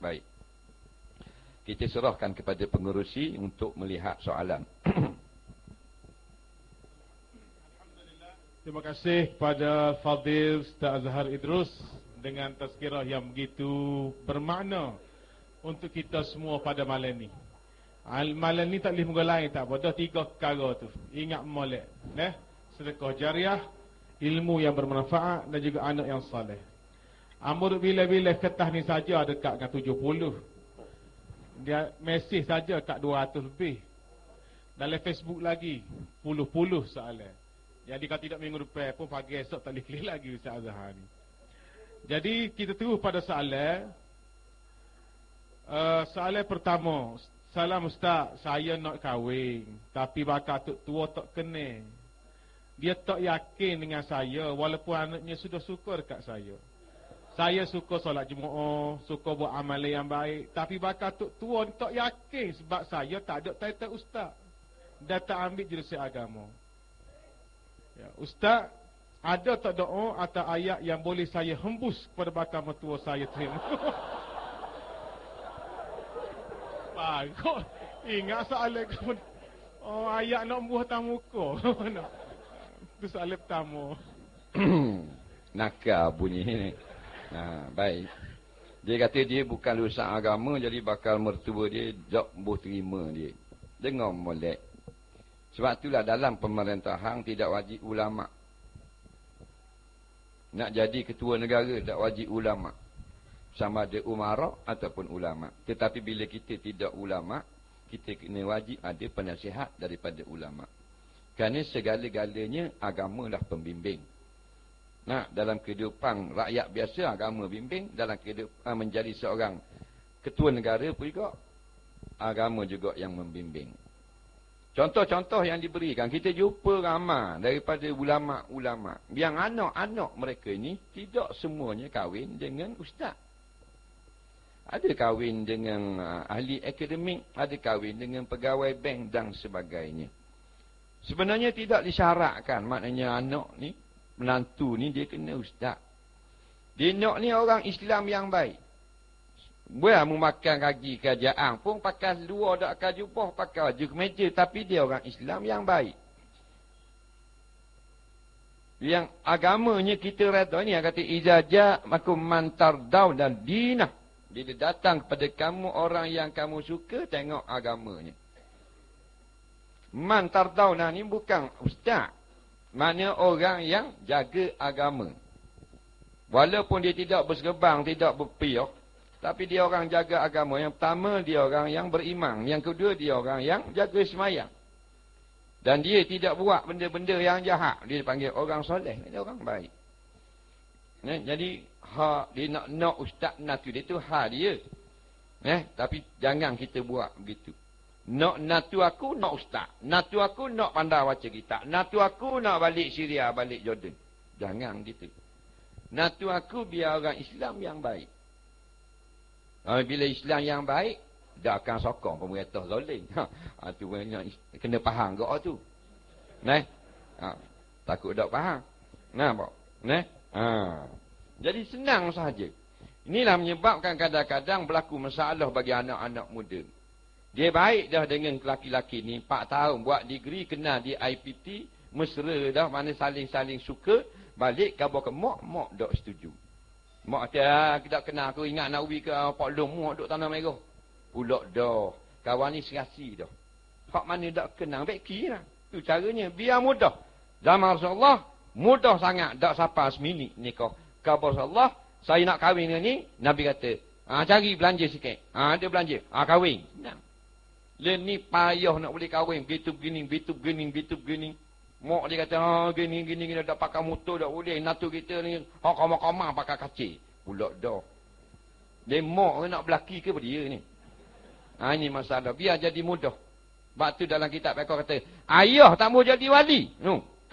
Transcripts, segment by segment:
Baik. Kita serahkan kepada pengerusi untuk melihat soalan. Terima kasih kepada Fadil Ustaz Azhar Idrus dengan tazkirah yang begitu bermakna untuk kita semua pada malam ni. Malam ni tak boleh muka lain tak apa. Dah 3 perkara tu. Ingat molek. Sedekah jariah, ilmu yang bermanfaat dan juga anak yang saleh. Amur bila-bila kertas ni saja dekat dengan 70. Dia mesej saja kat 200 lebih. Dalam Facebook lagi puluh-puluh soalan. Jadi kalau tidak minggu depan pun pagi esok tak boleh clear lagi Ustaz Azhar ni. Jadi kita terus pada soalan. Soalan pertama. Salam Ustaz, saya nak kahwin tapi bakal tok tua tak kenal. Dia tak yakin dengan saya walaupun anaknya sudah suka dekat saya. Saya suka solat Jumaat, suka buat amalan yang baik, tapi bakal tok tua tak yakin sebab saya tak ada title ustaz dan tak ambil jurusan agama. Ya, Ustaz, ada tak doa atau ayat yang boleh saya hembus kepada bakal mertua saya terima? Bagus. Ingat soalan kamu. Oh, ayat nak buah tamuka. Itu soalan pertama. Nakal bunyi ni. Baik. Dia kata dia bukan lulusan agama, jadi bakal mertua dia tak boleh terima dia. Dengar molek. Sebab itulah dalam pemerintahan tidak wajib ulama. Nak jadi ketua negara tak wajib ulama. Sama ada umara ataupun ulama. Tetapi bila kita tidak ulama, kita kena wajib ada penasihat daripada ulama. Kerana segala-galanya agamalah pembimbing. Nah, dalam kehidupan rakyat biasa agama bimbing, dalam kehidupan menjadi seorang ketua negara pun juga agama juga yang membimbing. Contoh-contoh yang diberikan, kita jumpa ramai daripada ulama-ulama yang anak-anak mereka ni tidak semuanya kahwin dengan ustaz. Ada kahwin dengan ahli akademik, ada kahwin dengan pegawai bank dan sebagainya. Sebenarnya tidak disyaratkan, maknanya anak ni, menantu ni dia kena ustaz. Dia nak ni orang Islam yang baik. Buat memakan kaki kerajaan pun pakai luar tak akan jubah, pakai baju kemeja, tapi dia orang Islam yang baik. Yang agamanya kita rata ni yang kata izaja makum mantardau dan dinah. Bila datang kepada kamu orang yang kamu suka, tengok agamanya. Mantardau ni bukan ustaz. Mana orang yang jaga agama. Walaupun dia tidak bersegebang, tidak berpiok, tapi dia orang jaga agama. Yang pertama, dia orang yang beriman. Yang kedua, dia orang yang jaga semayang. Dan dia tidak buat benda-benda yang jahat. Dia dipanggil orang soleh. Dia orang baik. Jadi, dia nak ustaz natu dia tu hak dia. Tapi jangan kita buat begitu. Nak natu aku, nak ustaz. Natu aku, nak pandai baca kitab. Natu aku, nak balik Syria, balik Jordan. Jangan gitu. Natu aku, biar orang Islam yang baik. Bila Islam yang baik, dia akan sokong pemerintah zalim. Itu kena faham kau tu. Takut tak faham. Jadi senang sahaja. Inilah menyebabkan kadang-kadang berlaku masalah bagi anak-anak muda. Dia baik dah dengan lelaki-lelaki ni 4 tahun buat degree, kenal di IPT, mesra dah, mana saling-saling suka, balik kabar ke mak tak setuju. Mak kata, kita kenal aku ingat nak pergi ke Pak Long, mak duduk Tanah Merah. Pulak dah. Kawan ni serasi dah. Hak mana tak kenal, baik kira lah. Itu caranya, biar mudah. Zaman Rasulullah, mudah sangat, tak sampai seminit nikah. Kabar Rasulullah, saya nak kahwin dengan ni, Nabi kata, cari belanja sikit. Dia belanja, kahwin. Nah. Ni payah nak boleh kahwin. Begitu begini. Mak dia kata, gini, tak pakai motor, tak boleh. Natu kita ni, kamar pakai kacil. Pulak dah. Dia mak nak belaki ke pada dia ni? Ini masalah. Biar jadi mudah. Sebab tu dalam kitab Al-Quran kata, ayah tak mau jadi wali.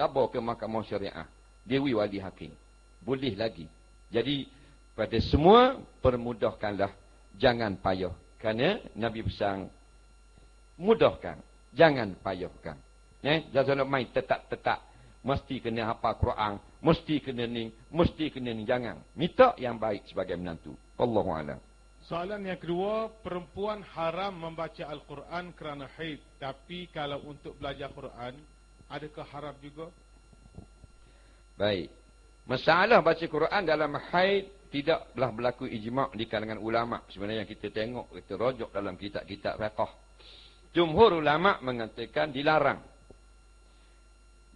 Kabar ke mahkamah syariah. Dewi wali hakim. Boleh lagi. Jadi, pada semua, permudahkanlah. Jangan payah. Kerana Nabi pesan, mudahkan. Jangan payahkan. Jangan main tetap. Mesti kena hafal Quran. Mesti kena ni. Jangan. Minta yang baik sebagai menantu. Wallahu a'lam. Soalan yang kedua, perempuan haram membaca Al-Quran kerana haid. Tapi kalau untuk belajar Quran, adakah haram juga? Baik. Masalah baca Quran dalam haid tidaklah berlaku ijma' di kalangan ulama'. Sebenarnya kita tengok, kita rojok dalam kitab-kitab fiqh. Jumhur ulama' mengatakan dilarang.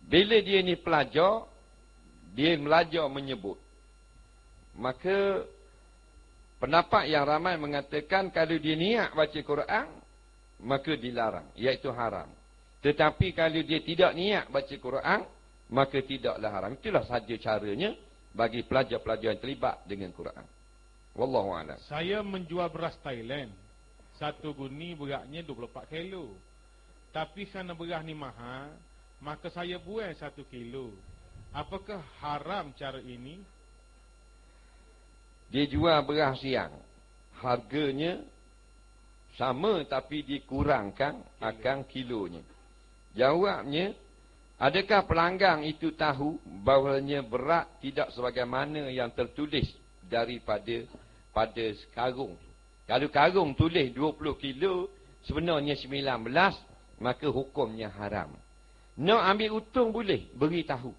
Bila dia ni pelajar, dia belajar menyebut. Maka pendapat yang ramai mengatakan kalau dia niat baca Quran, maka dilarang, iaitu haram. Tetapi kalau dia tidak niat baca Quran, maka tidaklah haram. Itulah sahaja caranya bagi pelajar-pelajar yang terlibat dengan Quran. Wallahu a'lam. Saya menjual beras Thailand. Satu guni beratnya 24 kilo. Tapi kerana beras ni mahal, maka saya buang 1 kilo. Apakah haram cara ini? Dia jual beras siang. Harganya sama tapi dikurangkan akan kilonya. Jawabnya, adakah pelanggan itu tahu bahawanya berat tidak sebagaimana yang tertulis daripada karung. Kalau karung tulis 20 kilo, sebenarnya 19, maka hukumnya haram. Nak ambil untung boleh, beritahu.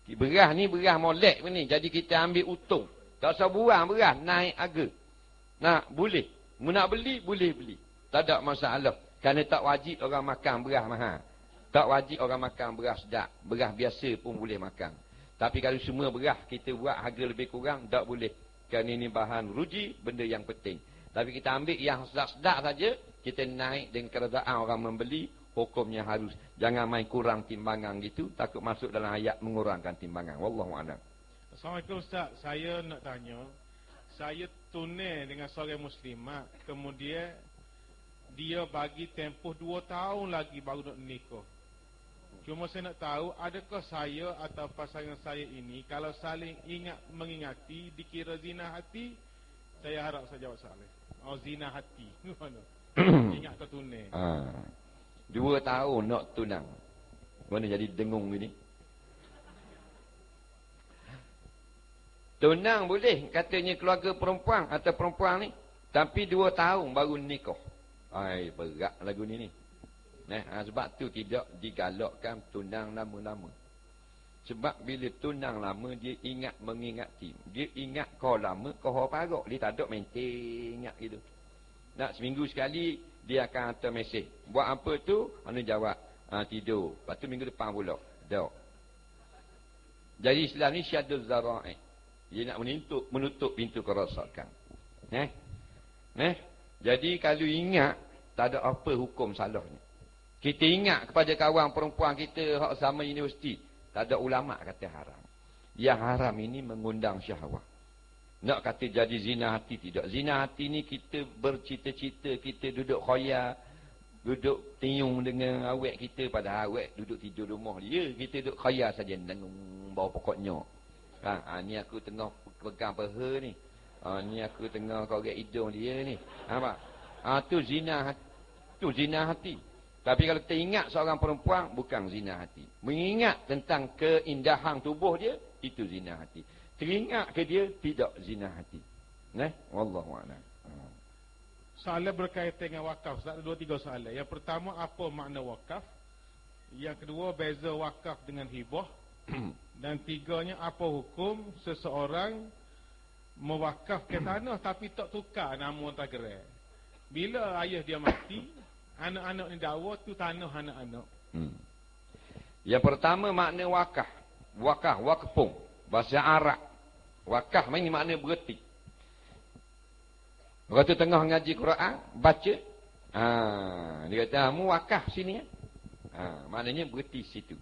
Beras ni beras molek ni, jadi kita ambil untung. Tak usah buang beras, naik harga. Nak, boleh. Nak beli, boleh beli. Tak ada masalah. Kerana tak wajib orang makan beras mahal. Tak wajib orang makan beras sedap. Beras biasa pun boleh makan. Tapi kalau semua beras kita buat harga lebih kurang, tak boleh. Kerana ini bahan ruji, benda yang penting. Tapi kita ambil yang sedap-sedap saja, kita naik dengan keredaan orang membeli, hukumnya harus. Jangan main kurang timbangan gitu, takut masuk dalam ayat mengurangkan timbangan. Wallahu'alam. Assalamualaikum Ustaz, saya nak tanya, saya tunai dengan seorang muslimat, kemudian dia bagi tempoh 2 tahun lagi baru nak nikah. Cuma saya nak tahu, adakah saya atau pasangan saya ini kalau saling ingat mengingati dikira zina hati? Saya harap saya jawab soalan. Oh, zina hati. Ingat ke tunai? 2 tahun nak tunang. Mana jadi dengung gini? Tunang boleh, katanya keluarga perempuan atau perempuan ni. Tapi 2 tahun baru nikah. Ai, berat lagu ni. Sebab tu tidak digalakkan tunang lama-lama. Sebab bila tunang lama, dia ingat mengingati. Dia ingat kau lama, kau parak. Dia tak ada maintain ingat gitu. Nak seminggu sekali, dia akan hantar mesej. Buat apa tu? Anu jawab, tidur. Lepas tu minggu depan pula. Dah. Jadi Islam ni syadul zara'i. Dia nak menutup pintu kerosakan. Jadi kalau ingat, tak ada apa hukum salahnya. Kita ingat kepada kawan perempuan kita hak sama universiti, tak ada ulama kata haram. Yang haram ini mengundang syahwat. Nak kata jadi zina hati, tidak. Zina hati ni kita bercita-cita, kita duduk khoyal, duduk tiung dengan awek kita, pada awek duduk tidur rumah dia, kita duduk khoyal saja dengan bawah pokoknya. Ni aku tengah pegang peha ni. Ni aku tengah korek hidung dia ni. Nampak? Tu zina hati. Tu zina hati. Tapi kalau kita ingat seorang perempuan, bukan zina hati. Mengingat tentang keindahan tubuh dia, itu zina hati. Teringat ke dia, tidak zina hati. Wallahu'alam. Soalan berkaitan dengan wakaf. Ada 2-3 soalan. Yang pertama, apa makna wakaf? Yang kedua, beza wakaf dengan hibah. Dan tiganya, apa hukum seseorang mewakafkan tanah tapi tak tukar nama tak gerai. Bila ayah dia mati, anak-anak ni dakwa tu tanah anak-anak. Yang pertama makna wakaf. Wakafung. Bahasa Arab. Wakaf ni makna berhenti. Waktu tengah ngaji Quran, baca. Dia kata, mu wakaf sini. Maknanya berhenti situ.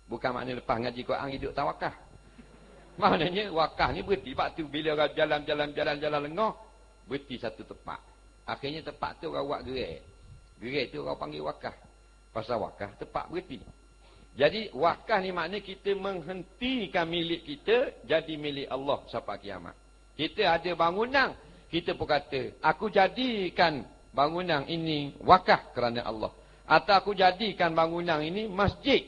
Bukan makna lepas ngaji Quran hidup tak wakaf. Maknanya wakaf ni berhenti. Sebab tu bila orang jalan lengah, berhenti satu tempat. Akhirnya tempat tu orang buat gerai. Gerai tu orang panggil wakaf. Pasal wakaf tempat berhenti. Jadi wakaf ni maknanya kita menghentikan milik kita jadi milik Allah sampai kiamat. Kita ada bangunan, kita pun kata, aku jadikan bangunan ini wakaf kerana Allah. Atau aku jadikan bangunan ini masjid,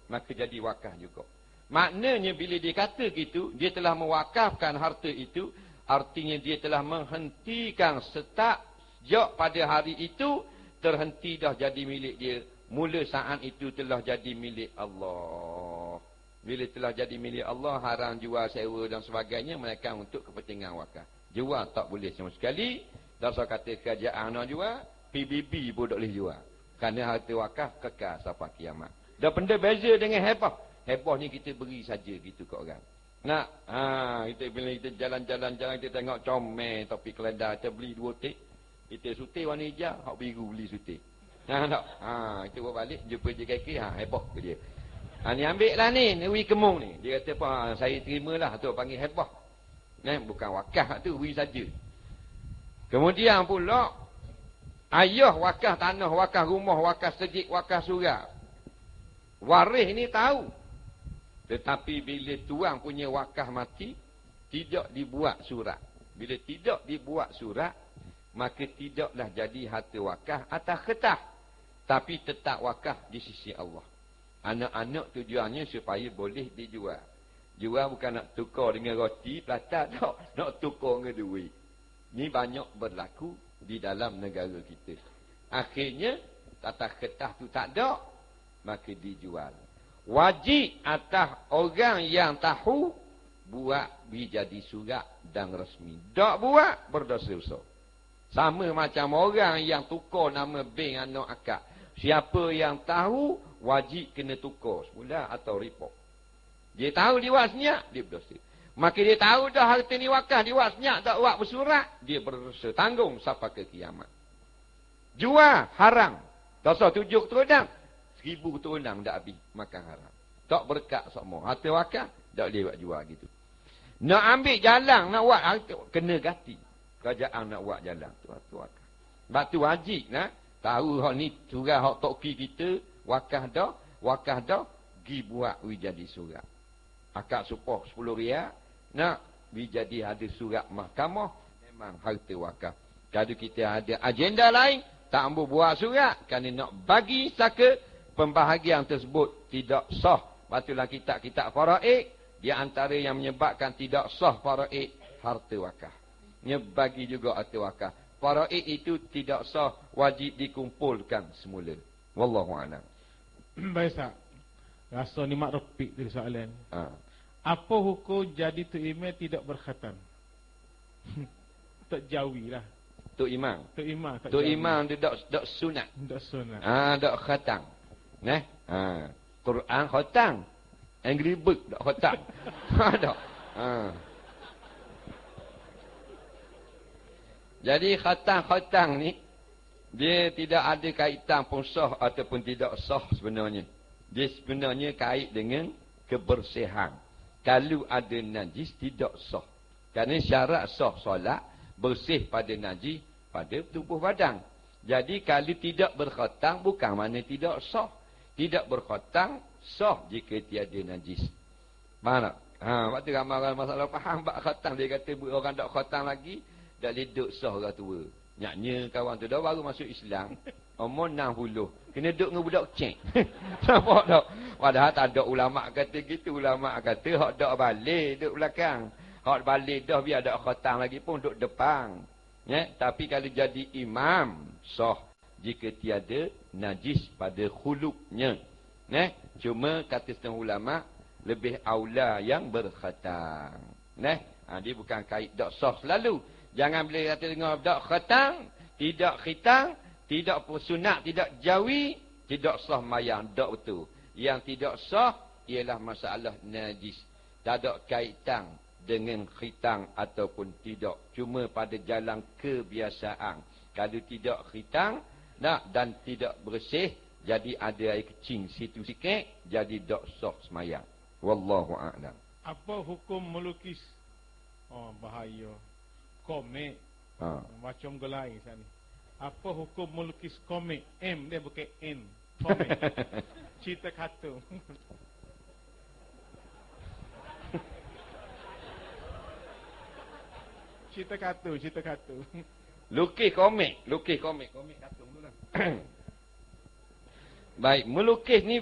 maka jadi wakaf juga. Maknanya bila dia kata gitu, dia telah mewakafkan harta itu artinya dia telah menghentikan sejak pada hari itu, terhenti dah jadi milik dia. Mula saat itu telah jadi milik Allah. Bila telah jadi milik Allah, haram jual, sewa dan sebagainya, mereka untuk kepentingan wakaf. Jual tak boleh sama sekali. Dan saya kata kerajaan nak jual, PBB pun tak boleh jual. Kerana harta wakaf kekal sampai kiamat. Dan benda beza dengan heboh. Heboh ni kita beri saja gitu ke orang. Nak, kita bila kita jalan-jalan, kita tengok comel tapi keledar, kita beli 2 tik. Kita sutik warna hijau, hak biru beli sutik. Tak? Kita buat balik, jumpa je kaki, heboh ke dia. Ni ambil lah ni wi kemung ni. Dia kata apa, saya terimalah, tu panggil heboh. Bukan wakaf tu, wi saja. Kemudian pula, ayah wakaf tanah, wakaf rumah, wakaf sejik, wakaf surat. Waris ni tahu. Tetapi bila tuan punya wakaf mati, tidak dibuat surat. Bila tidak dibuat surat, maka tidaklah jadi harta wakaf atas kertas. Tapi tetap wakaf di sisi Allah. Anak-anak tujuannya supaya boleh dijual. Jual bukan nak tukar dengan roti, pelatak tak. Nak tukar dengan duit. Ini banyak berlaku di dalam negara kita. Akhirnya, atas kertas tu tak ada, maka dijual. Wajib atas orang yang tahu, buat jadi surat dan resmi. Tak buat, berdosa besar. Sama macam orang yang tukar nama bank anak akak. Siapa yang tahu, wajib kena tukar semula atau report. Dia tahu dia buat senyak, dia berdosa. Maka dia tahu dah harta ni wakaf, dia buat senyak, tak buat bersurat, dia berdosa. Tanggung sampai ke kiamat. Jual, haram. Dosa 7 keturunan, 1000 keturunan tak habis, makan haram. Tak berkat semua. Harta wakaf, tak boleh buat jual gitu. Nak ambil jalan, nak buat harta, kena ganti. Kerajaan nak buat jalan tu harta wakaf. Sebab tu wajib nak tahu hak ni surat hak toki kita, wakaf dah, pergi buat jadi surat. Akak supah 10 rial, nak jadi ada surat mahkamah, memang harta wakaf. Kalau kita ada agenda lain, tak ambil buat surat, kerana nak bagi saka pembahagian tersebut tidak sah. Batulah kitab-kitab faraid, di antara yang menyebabkan tidak sah faraid, harta wakaf. Bagi juga harta wakaf. Faraid itu tidak sah, wajib dikumpulkan semula. Wallahu a'lam. Baik, Ustaz. Rasa ni mak repik tu soalan. Apa hukum jadi Tok Imam tidak berkhatam? Tak jawi lah. Tok Imam. Tok Imam dia tak sunat. Tak sunat. Tak khatam. Quran khatam. Angry Bird tak khatam. Tak. Jadi khatam ni, dia tidak ada kaitan pun sah ataupun tidak sah sebenarnya. Dia sebenarnya kait dengan kebersihan. Kalau ada najis, tidak sah. Kerana syarat sah solat, bersih pada najis, pada tubuh badan. Jadi kalau tidak berkhatam, bukan mana tidak sah. Tidak berkhatam, sah jika tiada najis. Faham tak? Waktu ramai orang masalah faham, bak khatam. Dia kata orang tak khatam lagi, tak boleh duduk sah orang tua. Nyaknya kawan tu dah baru masuk Islam, umur 60. Kena duduk dengan budak cek. Nampak tak? Padahal tak ada ulama' kata gitu. Ulama' kata hak dak balik duduk belakang. Hak balik dah biar dak khatam lagi pun duduk depan. Tapi kalau jadi imam, sah jika tiada najis pada khuluknya. Cuma kata setengah ulama' lebih aula yang berkhatam. Dia bukan kait dak sah selalu. Jangan bila kata dengar dak khatam, tidak khitam, tidak sunat, tidak jawi, tidak sah mayang, dak betul. Yang tidak sah ialah masalah najis. Tak ada kaitan dengan khitam ataupun tidak. Cuma pada jalan kebiasaan. Kalau tidak khitam dan tidak bersih, jadi ada air kecing situ sikit, jadi dak sah semayang. Wallahu a'lam. Apa hukum melukis? Bahaya. Komik. Macam gelai sana. Apa hukum melukis komik? M dia bukan N. Komik. Cerita kartun. Cerita kartun. Lukis komik. Komik kartun dulu lah. Baik, melukis ni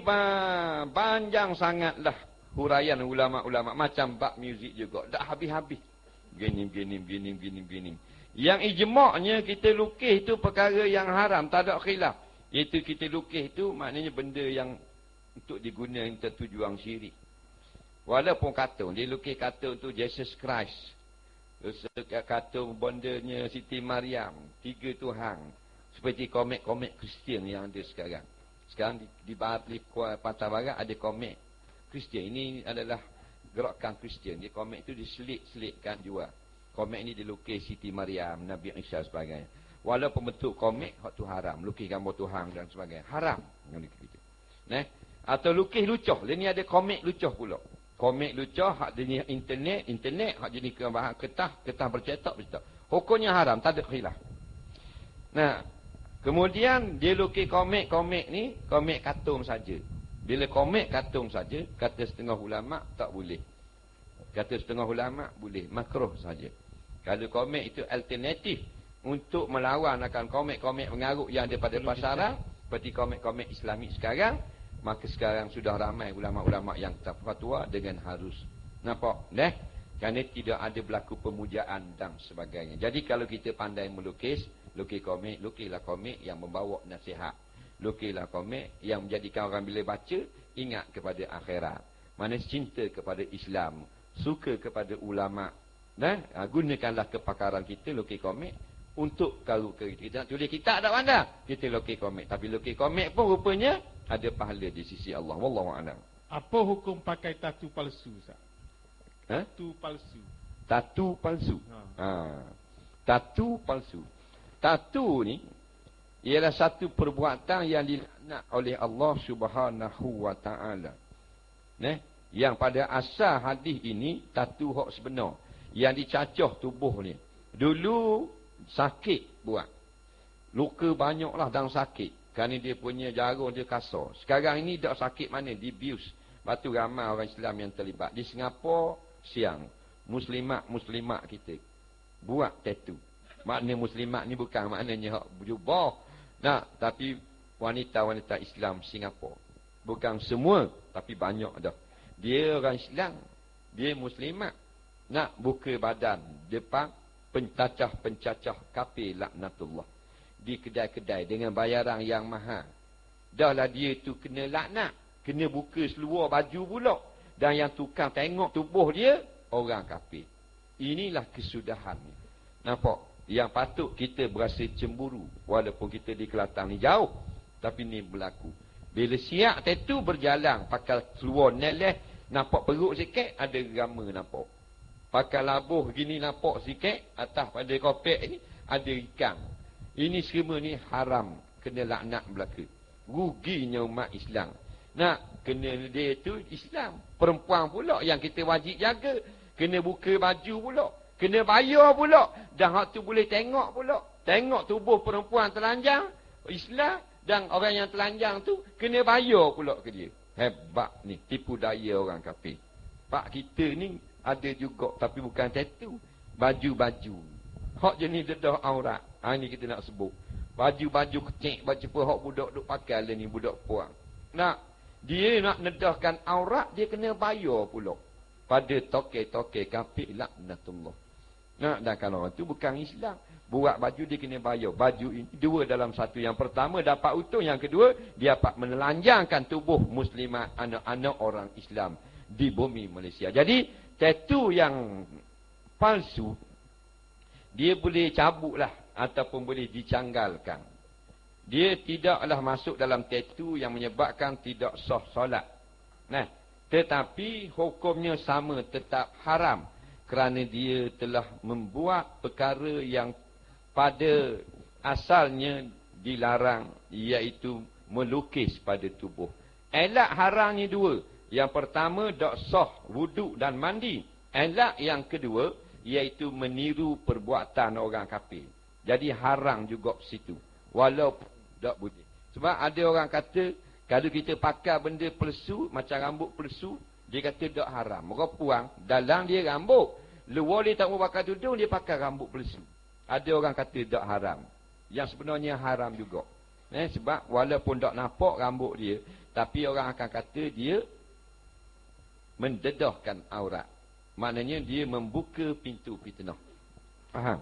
panjang sangatlah huraian ulama-ulama. Macam bab muzik juga. Tak habis-habis. begini. Yang ijma'nya kita lukis itu perkara yang haram, tak ada khilaf. Iaitu kita lukis itu maknanya benda yang untuk digunakan untuk tujuan syirik. Walaupun katun, dia lukis katun tu Jesus Christ. Katun bondanya Siti Maryam, 3 Tuhan. Seperti komik-komik Kristian yang ada sekarang. Sekarang di Pantai Barat ada komik Kristian. Ini adalah gerakan Kristian. Dia komik tu diselit-selitkan jual. Komik ni dilukis Siti Maryam, Nabi Isa sebagainya. Walaupun bentuk komik, hak tu haram. Lukis gambar Tuhan dan sebagainya. Haram. Atau lukis lucuh. Dia ni ada komik lucuh pula. Komik lucuh, hak jenis internet, hak jenis bahan kertas bercetak. Hukumnya haram, tak ada khilaf. Nah, kemudian dia lukis komik ni, komik kartun saja. Bila komik kartun saja, kata setengah ulama tak boleh. Kata setengah ulama boleh, makruh saja. Kalau komik itu alternatif untuk melawan akan komik-komik mengarut yang ada pada pasaran, seperti komik-komik Islamik sekarang, maka sekarang sudah ramai ulama-ulama yang tak fatwa dengan harus. Nampak? Kerana tidak ada berlaku pemujaan dan sebagainya. Jadi kalau kita pandai melukis, lukis komik, lukislah komik yang membawa nasihat. Lukislah komik yang menjadikan orang bila baca, ingat kepada akhirat. Mana cinta kepada Islam, suka kepada ulama. Gunakanlah kepakaran kita lukis komik. Untuk kalau kita nak tulis kitab tak pandai, kita lukis komik. Tapi lukis komik pun rupanya ada pahala di sisi Allah. Wallahu a'lam. Apa hukum pakai tatu palsu, Ustaz? Tatu palsu. Tatu palsu. Tatu palsu. Tatu ni ialah satu perbuatan yang dilaknat oleh Allah Subhanahu wa taala. Yang pada asal hadis ini tatu hak sebenar yang dicacah tubuh ni. Dulu sakit buat. Luka banyaklah dan sakit. Kerana dia punya jarum dia kasar. Sekarang ini tak sakit mana? Dibius. Lepas tu ramai orang Islam yang terlibat. Di Singapura, siang. Muslimat kita buat tattoo. Makna muslimat ni bukan maknanya hak berjubah. Tapi wanita-wanita Islam Singapura. Bukan semua, tapi banyak dah. Dia orang Islam. Dia muslimat. Nak buka badan depan pencacah kafir laknatullah. Di kedai-kedai dengan bayaran yang mahal. Dahlah dia tu kena laknat. Kena buka seluar baju pula. Dan yang tukang tengok tubuh dia, orang kafir. Inilah kesudahan. Nampak? Yang patut kita berasa cemburu. Walaupun kita di Kelantan ni jauh. Tapi ni berlaku. Bila siap tattoo berjalan. Pakai seluar neleh. Nampak perut sikit, ada gama nampak. Pakai labuh gini nampak sikit. Atas pada kopek ni, ada ikan. Ini semua ni haram. Kena laknat belaka. Ruginya umat Islam. Kena dia tu Islam. Perempuan pula yang kita wajib jaga. Kena buka baju pula. Kena bayar pula. Dan hak tu boleh tengok pula. Tengok tubuh perempuan telanjang. Islam. Dan orang yang telanjang tu kena bayar pula ke dia. Hebat ni. Tipu daya orang kafir. Pak kita ni ada juga. Tapi bukan tattoo. Baju-baju. Hak jenis dedah aurat. Ini kita nak sebut. Baju-baju kecil. Baju apa hak budak duk pakai lah ni. Budak puang. Dia nak nedahkan aurat. Dia kena bayar pula. Pada toke-toke kafir laknatullah. Dan kalau orang tu bukan Islam. Buat baju dia kena bayar. Baju ini dua dalam satu. Yang pertama dapat untung. Yang kedua dia dapat menelanjangkan tubuh muslimat anak-anak orang Islam di bumi Malaysia. Jadi tattoo yang palsu dia boleh cabutlah ataupun boleh dicanggalkan. Dia tidaklah masuk dalam tattoo yang menyebabkan tidak sah solat. Tetapi hukumnya sama, tetap haram. Kerana dia telah membuat perkara yang pada asalnya dilarang, iaitu melukis pada tubuh. Elak haramnya dua. Yang pertama, tak sah wuduk dan mandi. Elak yang kedua, iaitu meniru perbuatan orang kafir. Jadi haram juga situ. Walaupun tak boleh. Sebab ada orang kata, kalau kita pakai benda palsu, macam rambut palsu, dia kata tak haram. Mereka puang, dalam dia rambut. Luar dia tak mau pakai tudung, dia pakai rambut palsu. Ada orang kata tak haram. Yang sebenarnya haram juga. Sebab walaupun tak nampak rambut dia, tapi orang akan kata dia mendedahkan aurat. Maknanya dia membuka pintu fitnah. Faham?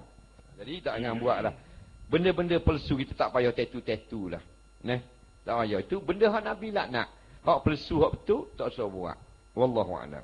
Jadi tak jangan buatlah. Benda-benda palsu kita tak payah tattoo lah. Tak payah. Itu benda hak Nabi laknat. Hak palsu, hak betul, tak usah buat. Wallahu a'lam.